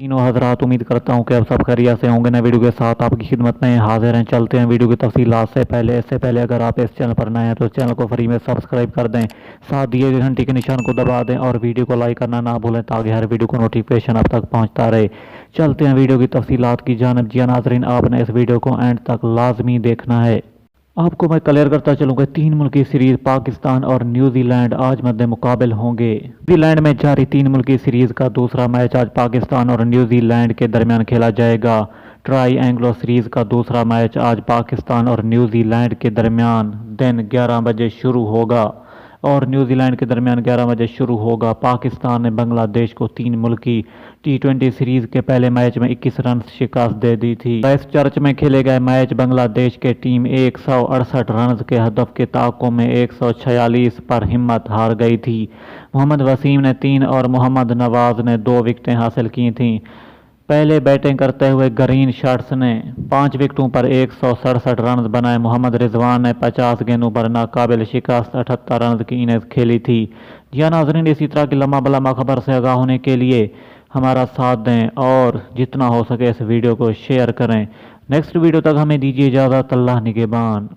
तीनों हजरात, उम्मीद करता हूँ कि आप सब खैरियत से होंगे। नए वीडियो के साथ आपकी खिदमत में हाजिर हैं। चलते हैं वीडियो की तफसीलात से पहले। इससे पहले अगर आप इस चैनल पर नए हैं तो चैनल को फ्री में सब्सक्राइब कर दें, साथ दिए गए घंटी के निशान को दबा दें और वीडियो को लाइक करना ना भूलें ताकि हर वीडियो को नोटिफिकेशन आप तक पहुँचता रहे। चलते हैं वीडियो की तफसीलात की जानब। जी नाजरीन, आपने इस वीडियो को एंड तक लाजमी देखना है। आपको मैं क्लियर करता चलूँगा, 3 मुल्की सीरीज पाकिस्तान और न्यूजीलैंड आज मद्दे मुकाबिल होंगे। न्यूजीलैंड में जारी 3 मुल्की सीरीज का दूसरा मैच आज पाकिस्तान और न्यूजीलैंड के दरमियान खेला जाएगा। ट्राई एंग्लो सीरीज का दूसरा मैच आज पाकिस्तान और न्यूजीलैंड के दरमियान दिन 11 बजे शुरू होगा पाकिस्तान ने बांग्लादेश को 3 मुल्की T20 सीरीज के पहले मैच में 21 रन शिकस्त दे दी थी। क्राइस्ट चर्च में खेले गए मैच बांग्लादेश के टीम 168 रन के हदफ के ताक़ुब में 146 पर हिम्मत हार गई थी। मोहम्मद वसीम ने 3 और मोहम्मद नवाज ने 2 विकेटें हासिल की थीं। पहले बैटिंग करते हुए ग्रीन शर्ट्स ने 5 विकेटों पर 167 रन बनाए। मोहम्मद रिजवान ने 50 गेंदों पर नाकाबिल शिकस्त 78 रन की इनिंग्स खेली थी। जी हाँ नाज़रीन, इसी तरह की लम्हा बलम्हा खबर से आगाह होने के लिए हमारा साथ दें और जितना हो सके इस वीडियो को शेयर करें। नेक्स्ट वीडियो तक हमें दीजिए इजाज़त। अल्लाह निगहबान।